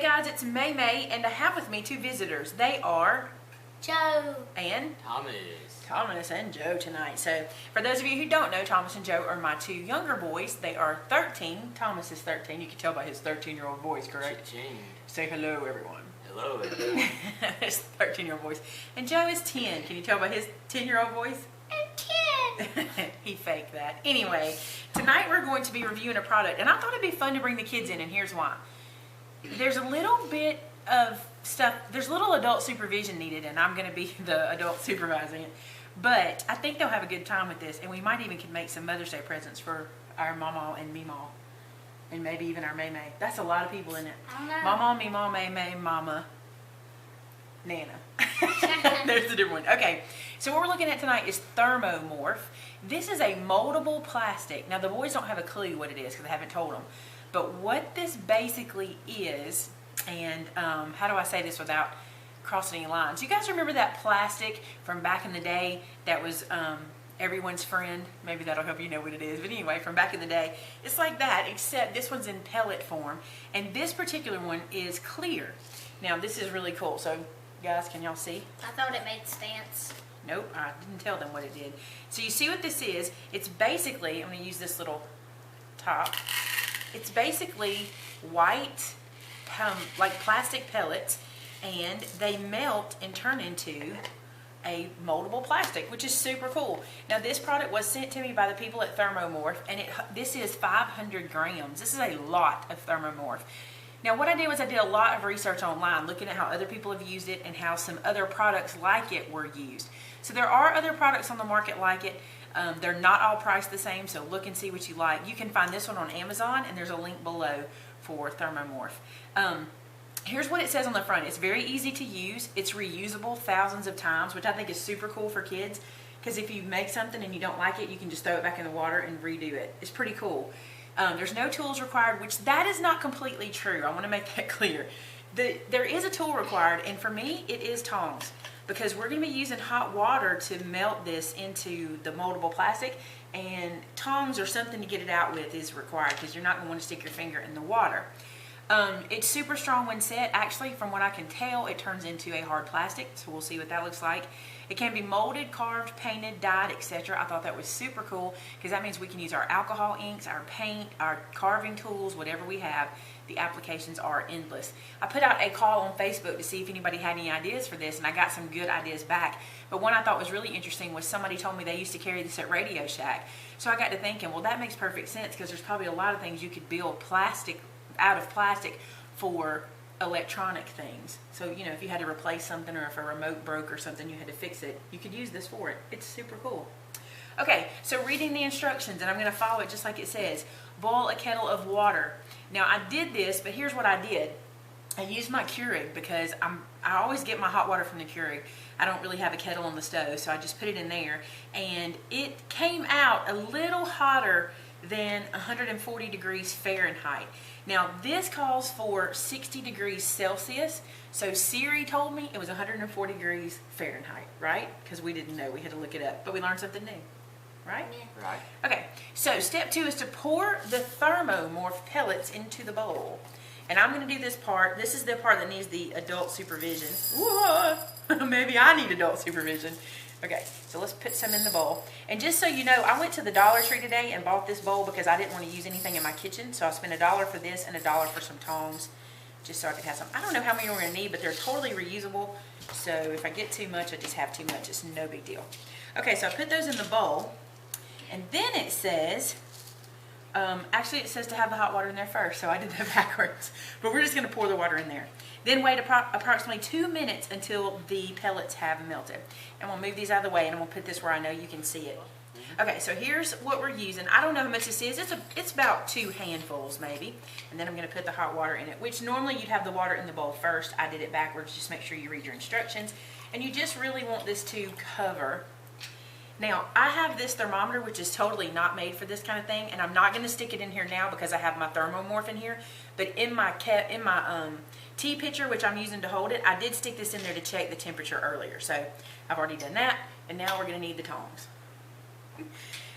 Hey guys, it's May May, and I have with me two visitors. They are Joe and Thomas and Joe tonight. So for those of you who don't know, Thomas and Joe are my two younger boys. They are 13. Thomas is 13. You can tell by his 13-year-old voice, correct? Cha-ching. Say hello, everyone. Hello, everyone. His 13-year-old voice. And Joe is 10. Can you tell by his 10-year-old voice? and 10. He faked that. Anyway, tonight we're going to be reviewing a product, and I thought it'd be fun to bring the kids in, and here's why. There's a little bit of stuff, there's a little adult supervision needed, and I'm going to be the adult supervising it. But I think they'll have a good time with this, and we might even can make some Mother's Day presents for our Mama and Meemaw, and maybe even our May May. That's a lot of people in it. I don't know. Mama, Meemaw, May May, Mama, Nana. There's the different one. Okay, so what we're looking at tonight is Thermomorph. This is a moldable plastic. Now the boys don't have a clue what it is because I haven't told them. But what this basically is, and how do I say this without crossing any lines? You guys remember that plastic from back in the day that was everyone's friend? Maybe that'll help you know what it is. But anyway, from back in the day, it's like that, except this one's in pellet form. And this particular one is clear. Now this is really cool. So guys, can y'all see? I thought it made stance. Nope, I didn't tell them what it did. So you see what this is? It's basically, I'm going to use this little top. It's basically white, like plastic pellets, and they melt and turn into a moldable plastic, which is super cool. Now this product was sent to me by the people at Thermomorph, and this is 500 grams. This is a lot of Thermomorph. Now what I did was I did a lot of research online, looking at how other people have used it and how some other products like it were used. So there are other products on the market like it. They're not all priced the same, so look and see what you like. You can find this one on Amazon, and there's a link below for Thermomorph. Here's what it says on the front. It's very easy to use. It's reusable thousands of times, which I think is super cool for kids, because if you make something and you don't like it, you can just throw it back in the water and redo it. It's pretty cool. There's no tools required, which that is not completely true. I want to make that clear. There is a tool required, and for me, it is tongs, because we're going to be using hot water to melt this into the moldable plastic, and tongs or something to get it out with is required, because you're not going to want to stick your finger in the water. It's super strong when set. Actually, from what I can tell, it turns into a hard plastic, so we'll see what that looks like. It can be molded, carved, painted, dyed, etc. I thought that was super cool, because that means we can use our alcohol inks, our paint, our carving tools, whatever we have. The applications are endless. I put out a call on Facebook to see if anybody had any ideas for this, and I got some good ideas back. But one I thought was really interesting was somebody told me they used to carry this at Radio Shack. So I got to thinking, well, that makes perfect sense, because there's probably a lot of things you could build out of plastic for electronic things. So, you know, if you had to replace something, or if a remote broke or something, you had to fix it, you could use this for it. It's super cool. Okay, so reading the instructions, and I'm going to follow it just like it says. Boil a kettle of water. Now I did this, but here's what I did. I used my Keurig, because I always get my hot water from the Keurig. I don't really have a kettle on the stove, so I just put it in there, and it came out a little hotter than 140 degrees Fahrenheit. Now this calls for 60 degrees Celsius, so Siri told me it was 140 degrees Fahrenheit, right? Because we didn't know, we had to look it up, but we learned something new, right? Yeah. Right. Okay, so step 2 is to pour the Thermomorph pellets into the bowl. And I'm going to do this part. This is the part that needs the adult supervision. Whoa, maybe I need adult supervision. Okay, so let's put some in the bowl. And just so you know, I went to the Dollar Tree today and bought this bowl because I didn't want to use anything in my kitchen. So I spent $1 for this and $1 for some tongs, just so I could have some. I don't know how many we're going to need, but they're totally reusable. So if I get too much, I just have too much. It's no big deal. Okay, so I put those in the bowl. And then it says, actually it says to have the hot water in there first, so I did that backwards. But we're just going to pour the water in there. Then wait approximately 2 minutes until the pellets have melted. And we'll move these out of the way, and we'll put this where I know you can see it. Okay, so here's what we're using. I don't know how much this is. It's about 2 handfuls maybe. And then I'm going to put the hot water in it, which normally you'd have the water in the bowl first. I did it backwards. Just make sure you read your instructions. And you just really want this to cover. Now, I have this thermometer, which is totally not made for this kind of thing, and I'm not going to stick it in here now because I have my Thermomorph in here. But in my tea pitcher, which I'm using to hold it, I did stick this in there to check the temperature earlier. So I've already done that, and now we're going to need the tongs.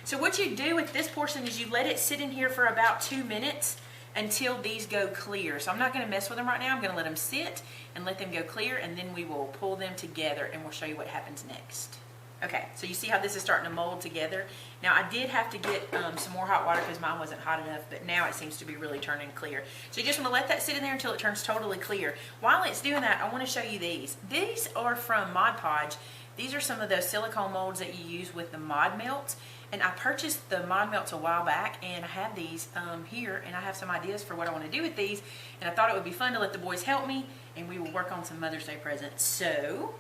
So what you do with this portion is you let it sit in here for about 2 minutes. until these go clear. So I'm not going to mess with them right now. I'm going to let them sit and let them go clear, and then we will pull them together and we'll show you what happens next. Okay, so you see how this is starting to mold together. Now I did have to get some more hot water because mine wasn't hot enough, but now it seems to be really turning clear. So you just want to let that sit in there until it turns totally clear. While it's doing that, I want to show you these. These are from Mod Podge. These are some of those silicone molds that you use with the Mod Melts. And I purchased the Mod Melts a while back, and I have these here, and I have some ideas for what I want to do with these. And I thought it would be fun to let the boys help me, and we will work on some Mother's Day presents. So,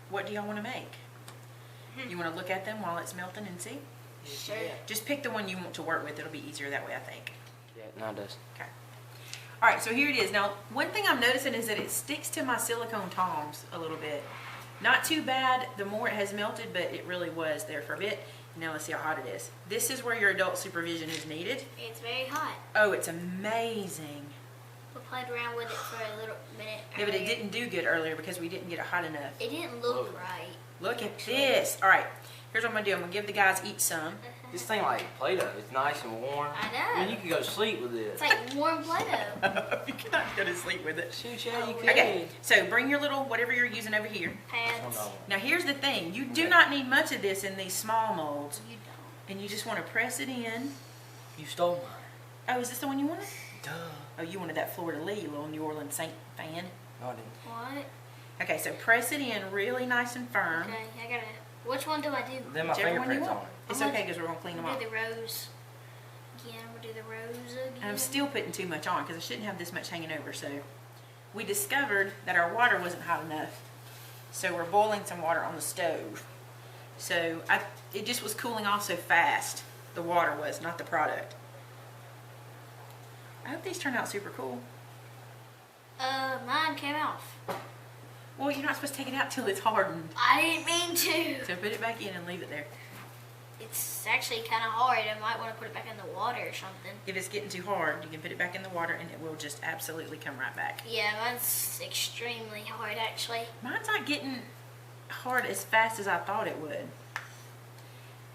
what do y'all want to make? You want to look at them while it's melting and see? Sure. Just pick the one you want to work with. It'll be easier that way, I think. Yeah, no, it does. Okay. All right, so here it is. Now, one thing I'm noticing is that it sticks to my silicone tongs a little bit. Not too bad the more it has melted, but it really was there for a bit. Now let's see how hot it is. This is where your adult supervision is needed. It's very hot. Oh, it's amazing. We played around with it for a little minute. Yeah, but it earlier. didn't do good earlier because we didn't get it hot enough. It didn't look right. Look at this. All right, here's what I'm gonna do. I'm gonna give the guys each some. This thing like Play-Doh. It's nice and warm. I know. I mean, you could go to sleep with this. It's like warm Play-Doh. You cannot go to sleep with it. Shoot, yeah, you could. Okay, so bring your little, whatever you're using over here. Pads. Now here's the thing. You do not need much of this in these small molds. You don't. And you just want to press it in. You stole mine. Oh, is this the one you wanted? Duh. Oh, you wanted that Fleur de Lis, little New Orleans Saint fan. No, I didn't. What? Okay, so press it in really nice and firm. Okay, I gotta. Which one do I do? Then my Whichever one you fingerprints on want. it. It's I'm okay gonna- because we're going to clean them I'm off. gonna do the rose. Again, I'm gonna do the rose again. And I'm still putting too much on because I shouldn't have this much hanging over. So we discovered that our water wasn't hot enough. So we're boiling some water on the stove. So it just was cooling off so fast. The water was, not the product. I hope these turn out super cool. Mine came off. Well, you're not supposed to take it out till it's hardened. I didn't mean to. So put it back in and leave it there. It's actually kind of hard. I might want to put it back in the water or something. If it's getting too hard, you can put it back in the water and it will just absolutely come right back. Yeah, mine's extremely hard actually. Mine's not getting hard as fast as I thought it would.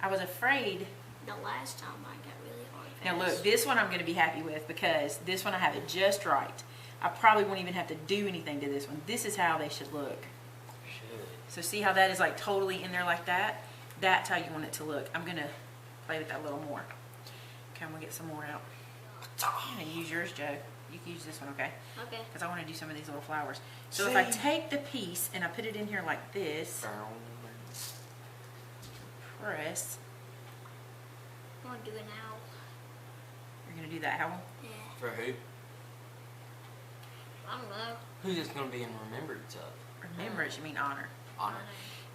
I was afraid. The last time mine got really hard. Now fast. look, this one I'm going to be happy with because this one I have it just right. I probably won't even have to do anything to this one. This is how they should look. Should. So see how that is like totally in there like that? That's how you want it to look. I'm going to play with that a little more. Okay, I'm going to get some more out. I'm going to use yours, Joe. You can use this one, okay? Okay. Because I want to do some of these little flowers. So if I take the piece and I put it in here like this, press, I'm gonna do it now. you're going to do that how? Yeah. For who? I don't know. Who's this going to be in remembrance of? Remembrance, you mean honor. Honor.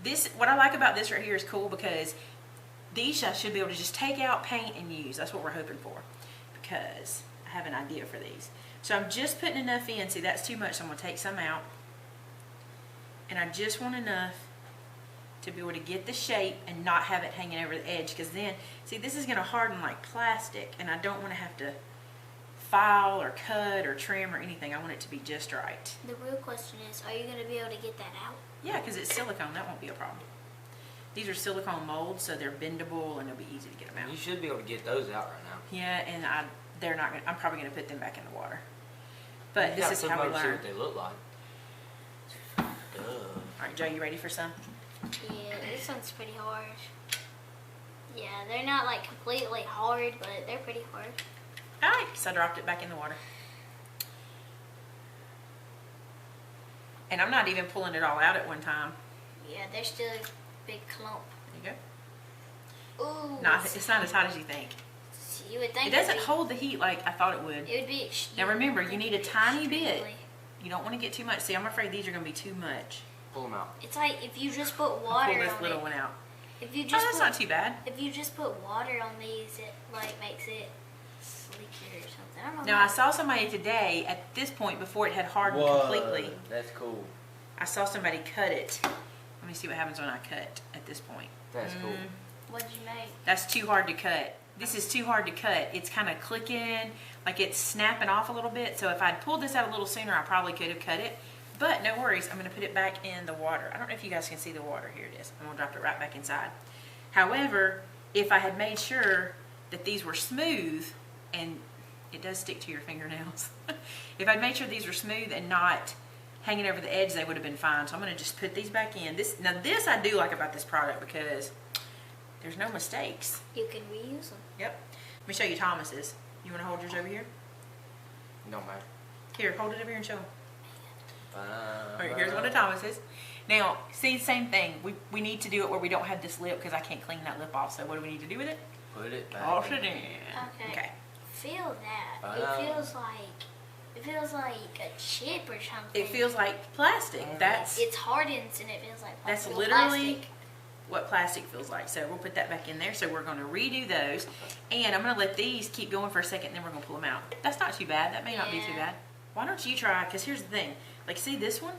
This, what I like about this right here is cool because these I should be able to just take out, paint, and use. That's what we're hoping for because I have an idea for these. So I'm just putting enough in. See, that's too much, so I'm going to take some out. And I just want enough to be able to get the shape and not have it hanging over the edge because then, see, this is going to harden like plastic and I don't want to have to file or cut or trim or anything. I want it to be just right. The real question is, are you gonna be able to get that out? Yeah, because it's silicone. That won't be a problem. These are silicone molds, so they're bendable and it'll be easy to get them out. You should be able to get those out right now. Yeah, and they're not gonna, I'm probably going to put them back in the water. But You this gotta is put how them we over to see learn. what they look like. Duh. All right, Joe, you ready for some? Yeah, this one's pretty hard. Yeah, they're not like completely hard, but they're pretty hard. All right, so I dropped it back in the water. And I'm not even pulling it all out at one time. Yeah, they're still a big clump. There you go. Ooh. Not, it's not as hot as you think. You would think It doesn't it'd hold the heat like I thought it would. be, it would be. Now remember, you need a tiny bit. extremely- You don't want to get too much. See, I'm afraid these are going to be too much. Pull them out. It's like if you just put I'll water pull this on little it. one out. If you Oh, just that's put, not too bad. if you just put water on these, it like makes it sleeker or something. I don't know. Now I saw somebody today at this point before it had hardened completely. That's cool. I saw somebody cut it. Let me see what happens when I cut at this point. That's cool. What'd you make? That's too hard to cut. This is too hard to cut. It's kind of clicking, like it's snapping off a little bit. So if I'd pulled this out a little sooner, I probably could have cut it. But no worries, I'm going to put it back in the water. I don't know if you guys can see the water. Here it is. I'm going to drop it right back inside. However, if I had made sure that these were smooth and it does stick to your fingernails. If I'd made sure these were smooth and not hanging over the edge, they would have been fine. So I'm going to just put these back in. Now this I do like about this product because there's no mistakes. You can reuse them. Yep. Let me show you Thomas's. You want to hold yours over here? No matter. Here, hold it over here and show them. All right, here's one of Thomas's. Now, see, same thing. We need to do it where we don't have this lip because I can't clean that lip off. So what do we need to do with it? Put it back. Wash it in. Okay. Feel that. It feels like a chip or something. It feels like plastic. That's It hardens and it feels like that's real literally plastic. what plastic feels like. So we'll put that back in there. So we're going to redo those. And I'm going to let these keep going for a second, and then we're going to pull them out. That's not too bad. That may not be too Yeah. bad. Why don't you try? Because here's the thing. Like, see this one?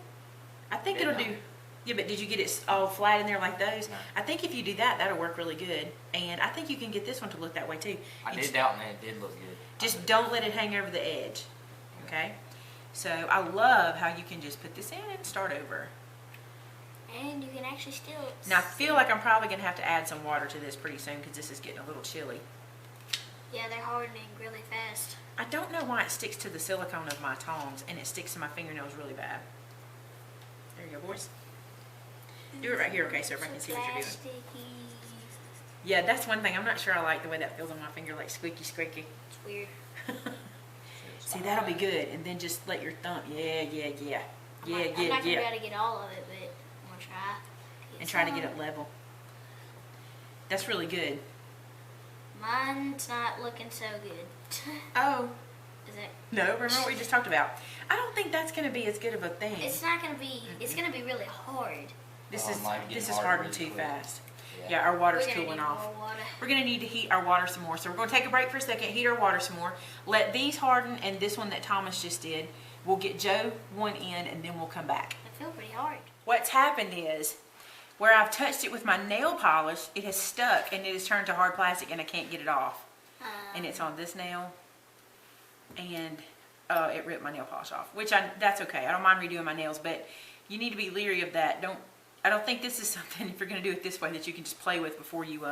I think it'll do. Yeah, but did you get it all flat in there like those? No. I think if you do that, that'll work really good. And I think you can get this one to look that way too. I You did that one and it did look good. Just don't let it hang over the edge. Okay? So I love how you can just put this in and start over. And you can actually still. Now I feel like I'm probably going to have to add some water to this pretty soon because this is getting a little chilly. Yeah, they're hardening really fast. I don't know why it sticks to the silicone of my tongs and it sticks to my fingernails really bad. There you go, boys. Do it right here, okay, so everybody can see what you're doing. Plasticky. Yeah, that's one thing. I'm not sure I like the way that feels on my finger, like squeaky, squeaky. It's weird. See, that'll be good. And then just let your thumb, yeah. I'm not Yeah. gonna be able to get all of it, but I'm gonna try. And try to get it level. That's really good. Mine's not looking so good. Oh. Is it? No, remember what we just talked about. I don't think that's going to be as good of a thing. It's not gonna be. It's gonna be really hard. This Oh, is mine's getting this is harder hardened really too quick. fast. Yeah. Yeah, our water's We're gonna cooling need off. more water. We're going to need to heat our water some more. So we're going to take a break for a second, heat our water some more. Let these harden, and this one that Thomas just did. We'll get Joe one in, and then we'll come back. I feel pretty hard. What's happened is, where I've touched it with my nail polish, it has stuck, and it has turned to hard plastic, and I can't get it off. And it's on this nail, and it ripped my nail polish off, which that's okay. I don't mind redoing my nails, but you need to be leery of that. I don't think this is something, if you're going to do it this way, that you can just play with before you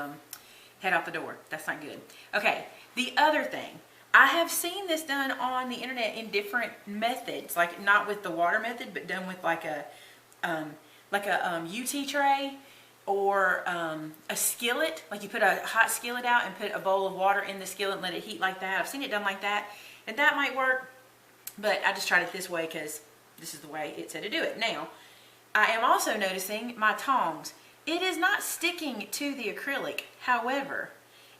head out the door. That's not good. Okay, the other thing. I have seen this done on the internet in different methods, like not with the water method, but done with like a UT tray or a skillet. Like you put a hot skillet out and put a bowl of water in the skillet and let it heat like that. I've seen it done like that, and that might work, but I just tried it this way because this is the way it said to do it. Now, I am also noticing my tongs. It is not sticking to the acrylic. However,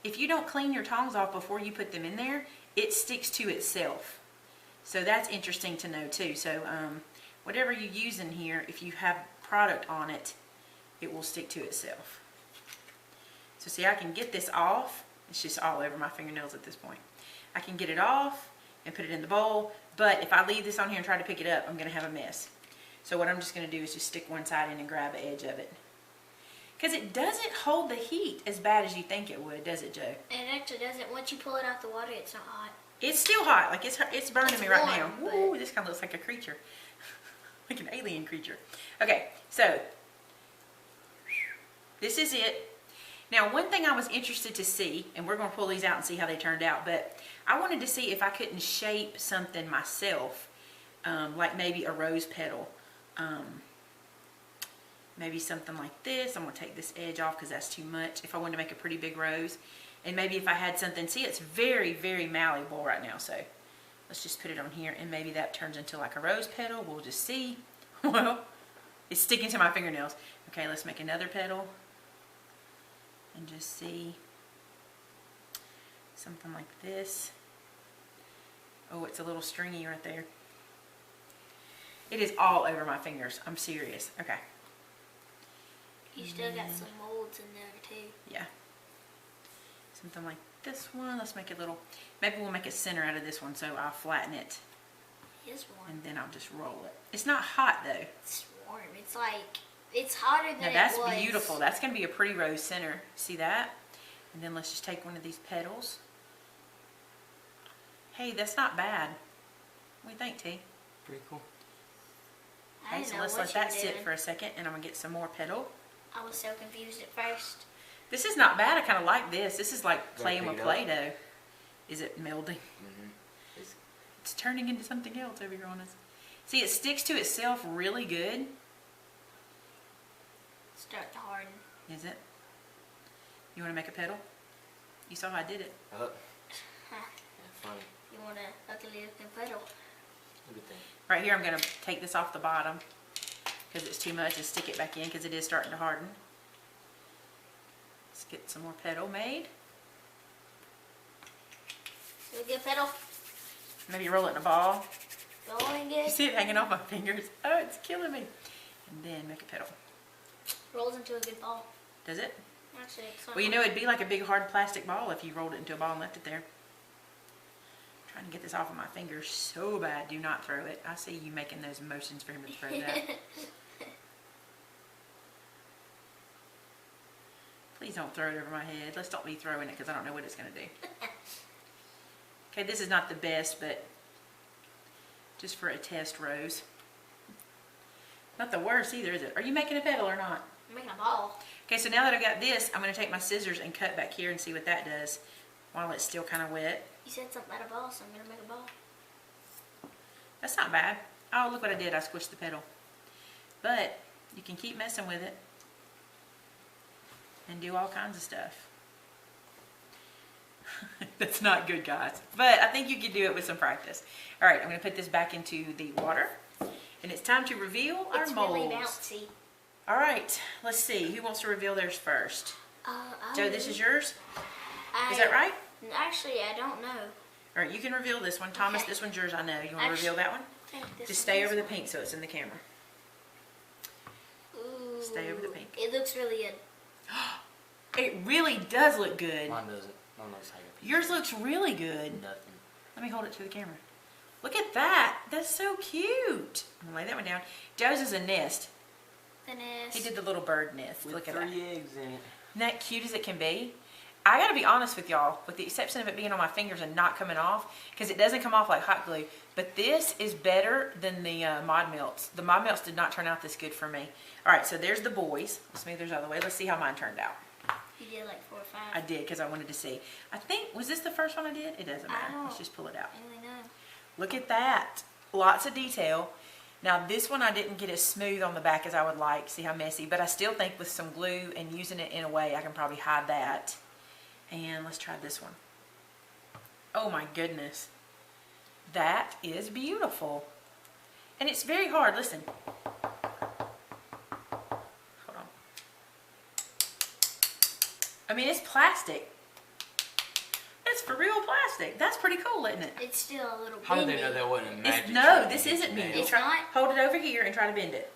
if you don't clean your tongs off before you put them in there, it sticks to itself. So that's interesting to know too. So whatever you use in here, if you have product on it, it will stick to itself. So see, I can get this off. It's just all over my fingernails at this point. I can get it off and put it in the bowl, but if I leave this on here and try to pick it up, I'm going to have a mess. So what I'm just going to do is just stick one side in and grab the edge of it. Because it doesn't hold the heat as bad as you think it would, does it, Joe? It actually doesn't. Once you pull it out the water, it's not hot. It's still hot. Like it's burning It's me right warm, now. but- Ooh, this kind of looks like a creature. Like an alien creature. Okay, so this is it. Now, one thing I was interested to see, and we're going to pull these out and see how they turned out, but I wanted to see if I couldn't shape something myself, like maybe a rose petal. Maybe something like this. I'm going to take this edge off because that's too much. If I wanted to make a pretty big rose. And maybe if I had something, see, it's very, very malleable right now, so let's just put it on here, and maybe that turns into like a rose petal. We'll just see. Well, it's sticking to my fingernails. Okay, let's make another petal and just see something like this. Oh, it's a little stringy right there. It is all over my fingers. I'm serious. Okay. You still got some molds in there too. Yeah. Something like this one. Let's make a little, maybe we'll make a center out of this one, so I'll flatten it. It's warm. And then I'll just roll it. It's not hot though. It's warm. It's like, it's hotter than Now that's it was. beautiful. That's going to be a pretty rose center. See that? And then let's just take one of these petals. Hey, that's not bad. What do you think, T? Pretty cool. I Okay, didn't so know let's what let you that were sit doing. for a second, and I'm going to get some more petal. I was so confused at first. This is not bad. I kind of like this. This is like Gotta playing pick with it up. Play-Doh. Is it melding? It's turning into something else over here on us. See, it sticks to itself really good. Start to harden. Is it? You want to make a petal? You saw how I did it. Oh, Huh. yeah, funny. You want a ugly looking petal? Good thing. Right here, I'm going to take this off the bottom because it's too much and stick it back in because it is starting to harden. Let's get some more petal made. Do a good petal. Maybe roll it in a ball. Rolling You good. see it hanging off my fingers? Oh, it's killing me. And then make a petal. Rolls into a good ball. Does it? Actually, it's Well, you know, it'd be like a big hard plastic ball if you rolled it into a ball and left it there. I'm trying to get this off of my fingers so bad. Do not throw it. I see you making those motions for him to throw that. Please don't throw it over my head. Let's not be throwing it because I don't know what it's going to do. Okay, this is not the best, but just for a test, Rose. Not the worst either, is it? Are you making a petal or not? I'm making a ball. Okay, so now that I've got this, I'm going to take my scissors and cut back here and see what that does while it's still kind of wet. You said something about a ball, so I'm going to make a ball. That's not bad. Oh, look what I did. I squished the petal. But you can keep messing with it and do all kinds of stuff. That's not good, guys. But I think you can do it with some practice. All right, I'm going to put this back into the water. And it's time to reveal our It's molds. really bouncy. All right, let's see. Who wants to reveal theirs first? Joe, this is yours? Is that right? Actually, I don't know. All right, you can reveal this one. Thomas, Okay. this one's yours, I know. You want to reveal that one? I think this Just is stay this over the one. pink so it's in the camera. Ooh, Stay over the pink. It looks really good. It really does look good. Mine doesn't. Mine looks like a piece Yours looks really good. of nothing. Let me hold it to the camera. Look at that. That's so cute. I'm going to lay that one down. Joe's is a nest. The nest. He did the little bird nest. With Look at that. 3 eggs in it. Isn't that cute as it can be? I gotta be honest with y'all, with the exception of it being on my fingers and not coming off, because it doesn't come off like hot glue, but this is better than the Mod Melts. The Mod Melts did not turn out this good for me. All right, so there's the boys. Let's move theirs out of the way. Let's see how mine turned out. You did like 4 or 5. I did, because I wanted to see. I think, was this the first one I did? It doesn't matter. Let's just pull it out. I don't really know. Look at that. Lots of detail. Now this one I didn't get as smooth on the back as I would like. See how messy? But I still think with some glue and using it in a way I can probably hide that. And let's try this one. Oh my goodness. That is beautiful. And it's very hard. Listen. Hold on. I mean, it's plastic. It's for real plastic. That's pretty cool, isn't it? It's still a little How did bendy. they know that wasn't a magic No, trick this to get isn't you bendy. nailed? It's not? Hold it over here and try to bend it.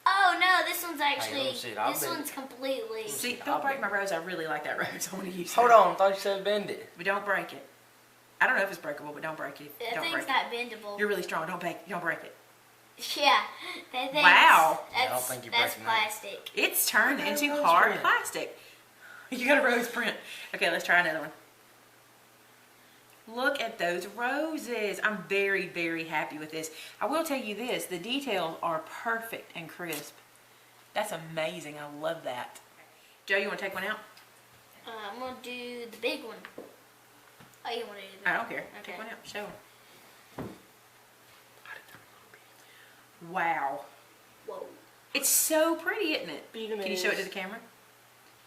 Oh no, this one's actually. don't see it. I'll This bend one's it. completely. See, don't break my rose. I really like that rose. I want to use it. Hold on, I thought you said bend it. But don't break it. I don't know if it's breakable, but don't break it. That Don't thing's break not bendable. it. You're really strong. Don't break it. Yeah, that thing's. Wow. That's, I don't think you're that's breaking that. plastic. It's turned I got a into rose hard print. plastic. You got a rose print. Okay, let's try another one. Look at those roses. I'm very, very happy with this. I will tell you this. The details are perfect and crisp. That's amazing. I love that. Joe, you want to take one out? I'm gonna do the big one. Oh, you want to do I that? don't care. Okay. Take one out. Show them. Wow. Whoa. It's so pretty, isn't it? Beat 'em Can you show it to is. the camera?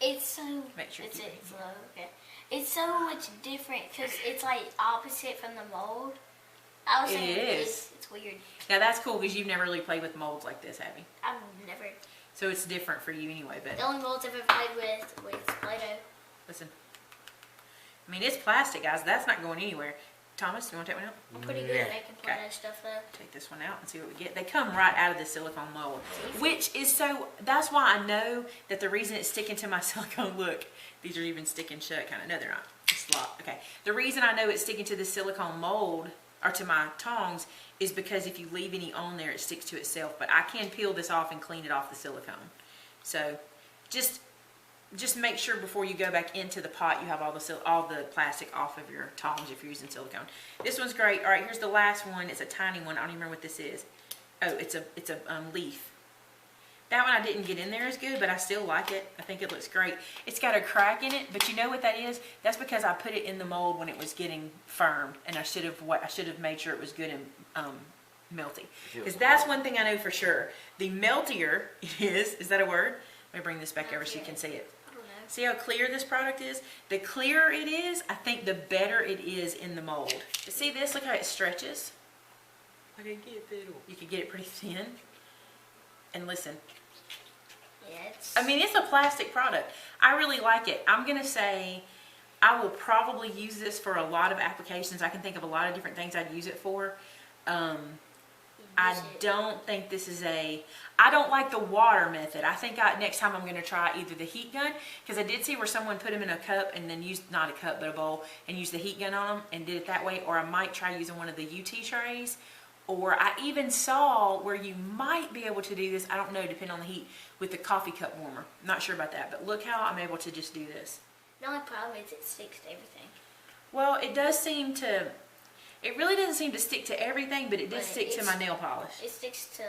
It's so. Make sure it's you keep it. it's low. Okay. It's so much different because it's like opposite from the mold. I was It saying is. It's weird. Now that's cool because you've never really played with molds like this, have you? I've never. So it's different for you anyway, but The only molds I've ever played with Play-Doh. listen. I mean, it's plastic, guys. That's not going anywhere. Thomas, you want to take one out? I'm pretty good at making Okay. Play-Doh stuff though. Take this one out and see what we get. They come right out of the silicone mold, which is so, that's why I know that the reason it's sticking to my silicone, look, these are even sticking shut kind of. No, they're not. It's locked. Okay. The reason I know it's sticking to the silicone mold or to my tongs is because if you leave any on there, it sticks to itself. But I can peel this off and clean it off the silicone. So just make sure before you go back into the pot you have all the plastic off of your tongs if you're using silicone. This one's great. All right, here's the last one. It's a tiny one. I don't even remember what this is. Oh, it's a leaf. That one I didn't get in there as good, but I still like it. I think it looks great. It's got a crack in it, but you know what that is? That's because I put it in the mold when it was getting firm, and I should have made sure it was good and melty. Because that's one thing I know for sure. The meltier it is that a word? Let me bring this back over so you can see it. I don't know. See how clear this product is? The clearer it is, I think the better it is in the mold. See this? Look how it stretches. I can get it. You can get it pretty thin. And listen, Yeah, it's. I mean, it's a plastic product. I really like it. I'm going to say I will probably use this for a lot of applications. I can think of a lot of different things I'd use it for. I don't think this is I don't like the water method. I think next time I'm going to try either the heat gun, because I did see where someone put them in a cup and then used, not a cup, but a bowl, and used the heat gun on them and did it that way. Or I might try using one of the UT trays. Or I even saw where you might be able to do this, I don't know, depending on the heat, with the coffee cup warmer. I'm not sure about that, but look how I'm able to just do this. The only problem is it sticks to everything. Well, it does seem to, it really doesn't seem to stick to everything, but it does stick to my nail polish. It sticks to.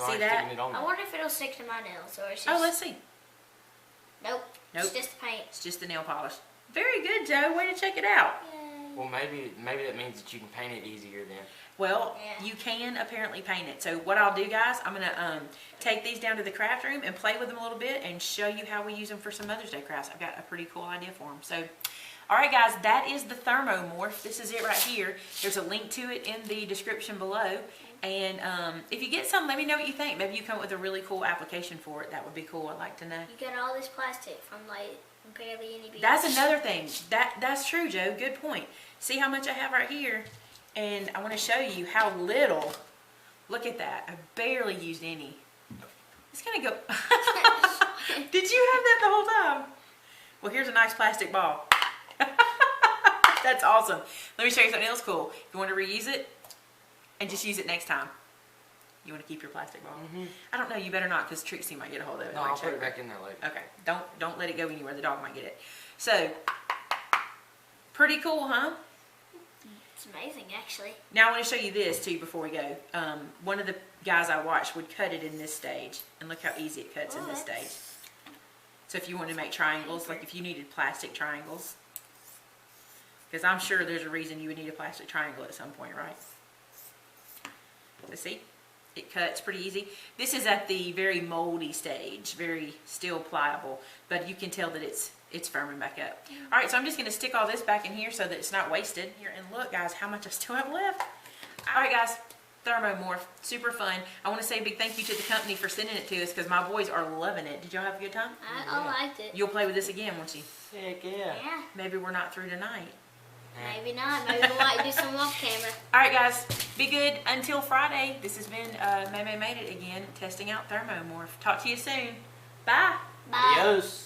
See that? I wonder if it'll stick to my nails, or it's just. Oh, let's see. Nope. Nope. It's just paint. It's just the nail polish. Very good, Joe. Way to check it out. Yay. Well, maybe that means that you can paint it easier then. Well, Yeah. you can apparently paint it. So what I'll do, guys, I'm going to take these down to the craft room and play with them a little bit and show you how we use them for some Mother's Day crafts. I've got a pretty cool idea for them. So, all right, guys, that is the Thermomorph. This is it right here. There's a link to it in the description below. And if you get some, let me know what you think. Maybe you come up with a really cool application for it. That would be cool. I'd like to know. You got all this plastic from like barely any beads. That's another thing. That's true, Joe. Good point. See how much I have right here? And I want to show you how little. Look at that. I barely used any. It's going to go. Did you have that the whole time? Well, here's a nice plastic ball. That's awesome. Let me show you something else cool. You want to reuse it? And just use it next time. You want to keep your plastic ball? I don't know. You better not, because Trixie might get a hold of it. No, I'll put it back in there later. Okay. Don't let it go anywhere. The dog might get it. So, pretty cool, huh? It's amazing, actually. Now I want to show you this too before we go. One of the guys I watched would cut it in this stage, and look how easy it cuts in this stage. So if you want to make triangles, like if you needed plastic triangles, because I'm sure there's a reason you would need a plastic triangle at some point, right? So see, it cuts pretty easy. This is at the very moldy stage, very still pliable, but you can tell that it's firming back up. All right, so I'm just going to stick all this back in here so that it's not wasted. Here, and look, guys, how much I still have left. All right, guys, Thermomorph, super fun. I want to say a big thank you to the company for sending it to us because my boys are loving it. Did y'all have a good time? I liked it. You'll play with this again, won't you? Heck yeah. Yeah. Maybe we're not through tonight. Maybe not. Maybe we'll like do some off camera. All right, guys, be good until Friday. This has been May May Made It again, testing out Thermomorph. Talk to you soon. Bye. Bye. Adios.